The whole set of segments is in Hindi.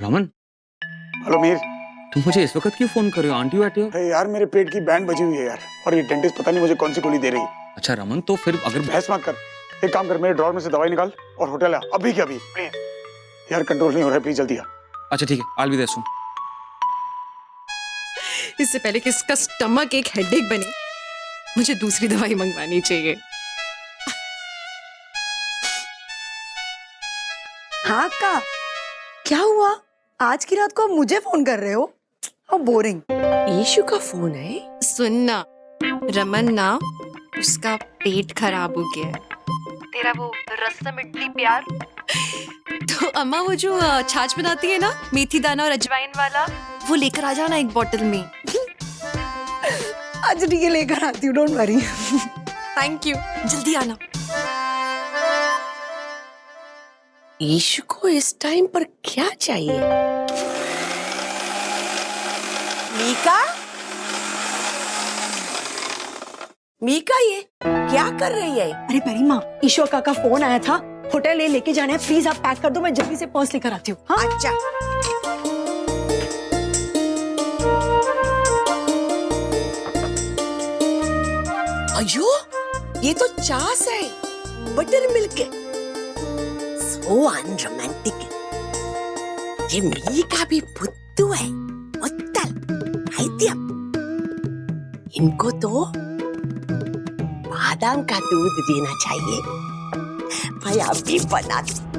रमन, हेलो मीर। तुम मुझे इस वक्त क्यों फोन कर रहे हो? आंटी बैठे हो? अरे यार मेरे पेट की बैंड बजी हुई है यार, और ये डेंटिस्ट पता नहीं मुझे कौन सी गोली दे रही है। अच्छा रमन, तो फिर अगर बहस मत कर, एक काम कर, मेरे ड्रॉर में से दवाई निकाल और होटल आ अभी के अभी प्लीज। यार कंट्रोल नहीं हो रहा है, प्लीज जल्दी आ। अच्छा ठीक है, I'll be there soon। इससे पहले कि इसका स्टमक एक हेडेक बने, मुझे दूसरी दवाई मंगवानी चाहिए। हाँ अक्का, क्या हुआ? आज की रात को आप मुझे फोन कर रहे हो? How boring. ईशु का फोन है। सुनना रमन ना, उसका पेट खराब हो गया है। तेरा वो रसम इडली प्यार, तो अम्मा वो जो छाछ बनाती है ना, मेथी दाना और अजवाइन वाला, वो लेकर आ जाना एक बोतल में। आज ठीक है, लेकर आती हूँ, डोंट वरी। थैंक यू, जल्दी आना। ईशु को इस टाइम पर क्या चाहिए? मीका, मीका ये क्या कर रही है? अरे परी माँ, ईशो अक्का का फोन आया था, होटल लेके जाना है, प्लीज आप पैक कर दो, मैं जल्दी से पर्स लेकर आती हूँ। हाँ? अच्छा। अयो, ये तो चास है, बटर मिल्क है। सो अनरोमांटिक। ये मीका भी बुद्धू है, उत्तल, हाइत्यम। इनको तो बादाम का दूध देना चाहिए। मैं अभी बनाती।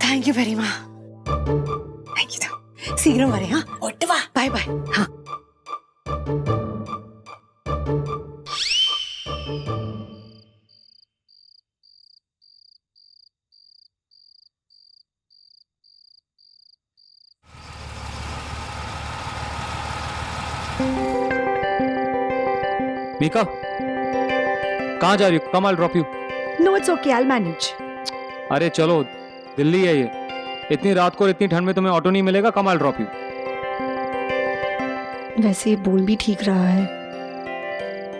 थैंक यू वेरी माँ, थैंक यू। शीघ्रम वरे। हाँ ओटवा। Bye bye. हाँ मीका, कहाँ जा रही हो? Come, I'll drop you। No it's okay, I will manage. अरे चलो, दिल्ली है ये, इतनी रात को और इतनी ठंड में तुम्हें ऑटो नहीं मिलेगा। कम, I'll drop you। वैसे बोल भी ठीक रहा है,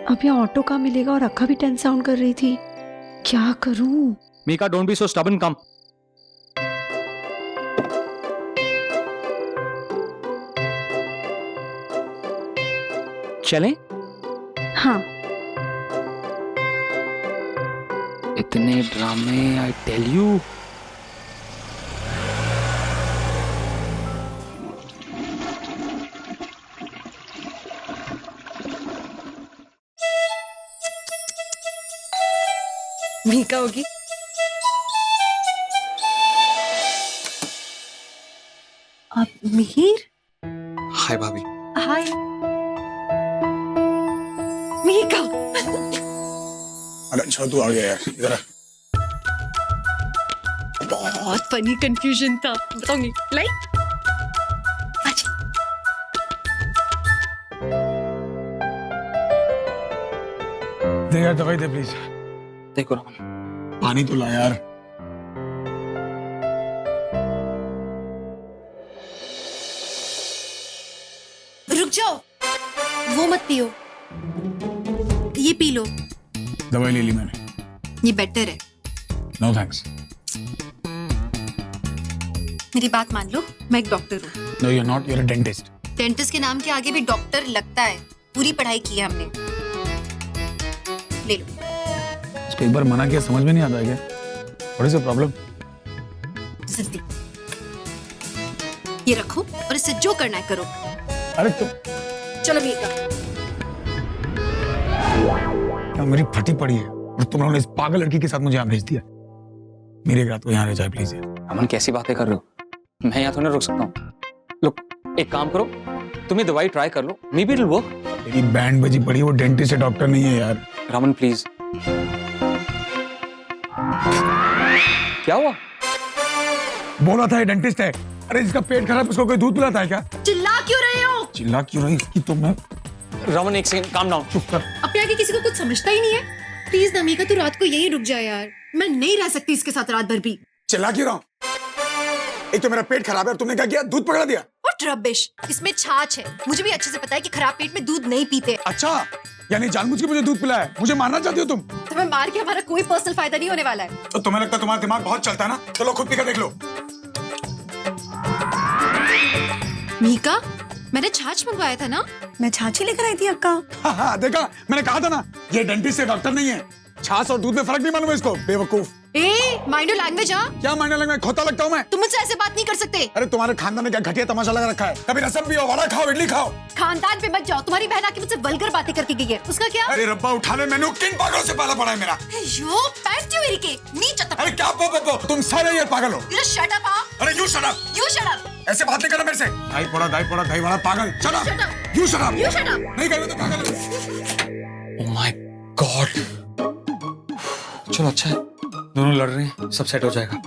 अब यहाँ ऑटो का मिलेगा और अक्का भी टेंस साउंड कर रही थी, क्या करूं? Mika, don't be so stubborn, come. चलें? हाँ इतने ड्रामे, आई टेल यू। मीका होगी। अब मिहिर। हाय भाभी। हाय मीका। अरे अच्छा तू आ गया यार, इधर आ। बहुत फनी कंफ्यूजन था, बताऊंगी। लाइक दे यार दवाई दे प्लीज। देखो रमन, पानी तो ला यार। रुक जाओ, वो मत पियो, ये पी लो, दवाई ले ली मैंने। ये बेटर है। No thanks. मेरी बात मान लो, मैं एक डॉक्टर हूँ। No you are not, you are a dentist. Dentist के नाम के आगे भी डॉक्टर लगता है, पूरी पढ़ाई की है हमने। ले लो। इसको एक बार मना किया समझ में नहीं आता है क्या? What is the problem? जल्दी ये रखो और इससे जो करना है करो। अरे तो चलो मीका। क्या मेरी फटी पड़ी है और तुम लोगों ने इस पागल लड़की के साथ मुझे यहाँ भेज दिया? मेरे रात को यहाँ रह जाए प्लीज। रमन कैसी बातें कर रहे हो? मैं यहाँ थोड़ा रुक सकता हूँ। लुक, एक काम करो, तुम ये दवाई ट्राई कर लो, maybe it will work. तेरी बैंड बजी पड़ी है, वो डेंटिस्ट है, डॉक्टर नहीं है यार। रमन प्लीज। क्या हुआ? बोला था ये डेंटिस्ट है। अरे इसका पेट खराब, उसको कोई दूध पिलाता है क्या? चिल्ला क्यों रहे हो? चिल्ला क्यों रही इसकी? तो मैं रमन एक सेकंड, काम डाउन। चुप कर। अपने आगे किसी को कुछ समझता ही नहीं है। प्लीज ना मीका, तू रात को यही रुक जा यार, मैं नहीं रह सकती इसके साथ रात भर भी। चिल्ला क्यों रहा हूं? एक तो मेरा पेट खराब है और तुमने क्या किया, दूध पकड़ा दिया। और रबिश, इसमें छाछ है। मुझे भी अच्छे से पता है कि खराब पेट में दूध नहीं पीते। अच्छा, यानी जानबूझ के मुझे दूध पिलाया है, मुझे मारना चाहती हो तुम? तुम्हें मार के हमारा कोई पर्सनल फायदा नहीं होने वाला है। तो तुम्हें लगता है तुम्हारा दिमाग बहुत चलता है ना? चलो खुद पीकर देख लो। मीका, मैंने छाछ मंगवाया था ना? मैं छाछी लेकर आई थी अक्का। हाँ, देखा, मैंने कहा था ना, ये डेंटिस्ट से डॉक्टर नहीं है। छाछ और दूध में फर्क नहीं मालूम है इसको, बेवकूफ। Mind your language. क्या मायने लग, मैं खोता लगता हूँ मैं? तुम मुझसे ऐसे बात नहीं कर सकते। अरे तुम्हारे खानदान ने क्या घटिया तमाशा लगा रखा है? कभी रसम पियो, वड़ा खाओ, इडली खाओ। खानदान पे मत जाओ। तुम्हारी बहन आके मुझसे वल्गर बातें करके गई है। उसका क्या? अरे रब्बा, उठाने मैंने किन पागलों से पाला पड़ा है मेरा। यो पैंट क्यों मेरी के नीचे तक। अरे क्या पो, तुम सारे ये पागल हो। You just shut up, हाँ? अरे you shut up. You shut up. ऐसे बात नहीं करना मेरे से। दाई पोड़ा दही वड़ा पागल। Shut up. Shut up. You shut up. You shut up. नहीं करोगे तो पागल हो। Oh my God. चलो अच्छा है, दोनों लड़ रहे हैं, सब सेट हो जाएगा।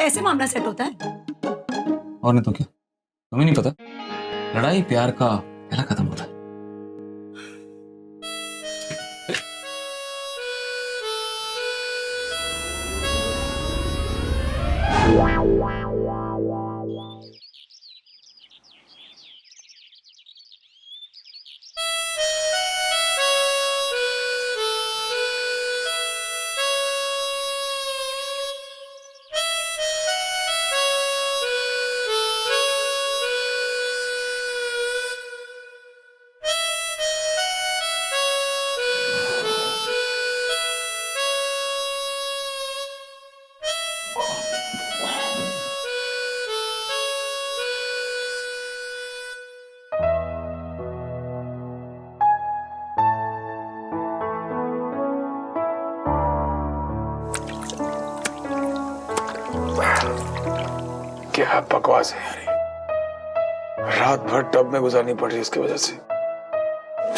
ऐसे मामला सेट होता है? और नहीं तो क्या, तुम्हें नहीं पता, लड़ाई प्यार का पहला कदम होता है। क्या बकवास है यार, रात भर टब में गुजारनी पड़ रही है इसकी वजह से।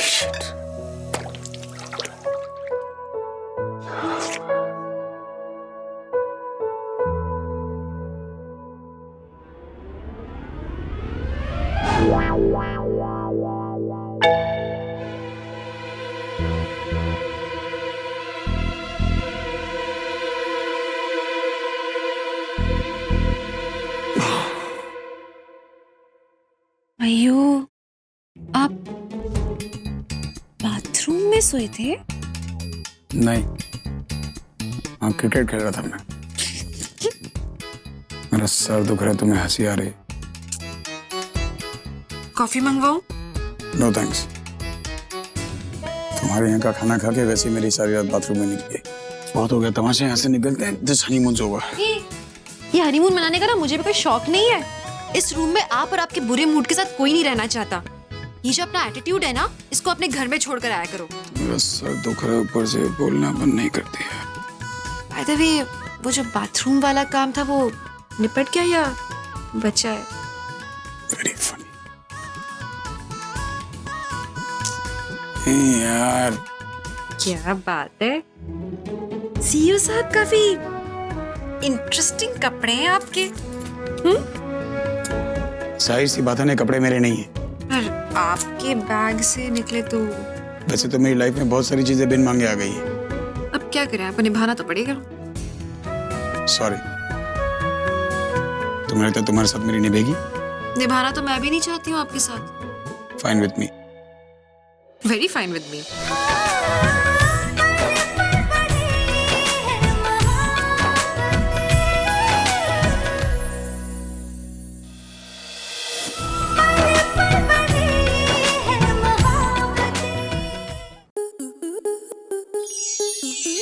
Shit. अयो, आप बाथरूम में सोए थे? नहीं, हाँ, क्रिकेट खेल रहा था मैं। मेरा सर दुख रहा है, तुम्हें हंसी आ रही? कॉफी मंगवाऊं? No thanks. तुम्हारे यहाँ का खाना खा के वैसे मेरी सारी रात बाथरूम में निकली। बहुत हो गया तमाशे, यहाँ से निकलते हैं, दिस हनीमून ओवर। ये हनीमून मनाने का ना मुझे भी कोई शौक नहीं है। इस रूम में आप और आपके बुरे मूड के साथ कोई नहीं रहना चाहता। ये जो अपना एटीट्यूड है ना, इसको अपने घर में छोड़कर आया करो। मेरा सर दुख रहा है, ऊपर से बोलना बंद नहीं करती है। बाय द वे, वो जो बाथरूम वाला काम था वो निपट गया या बचा है? Very funny. यार क्या बात है, सीईओ साहब, काफी इंटरेस्टिंग कपड़े हैं आपके। जाहिर सी बात है ना, कपड़े मेरे नहीं है। पर आपके बैग से निकले तो। वैसे तो मेरी लाइफ में बहुत सारी चीजें बिन मांगे आ गई है। अब क्या करें, आपको निभाना तो पड़ेगा। सॉरी। तुम्हें लगता है तुम्हारे साथ मेरी निभेगी? निभाना तो मैं भी नहीं चाहती हूँ आपके साथ। Fine with me. Very fine with me.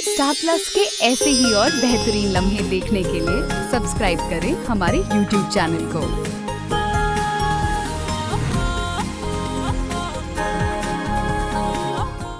Star plus के ऐसे ही और बेहतरीन लम्हे देखने के लिए सब्सक्राइब करें हमारे YouTube चैनल को।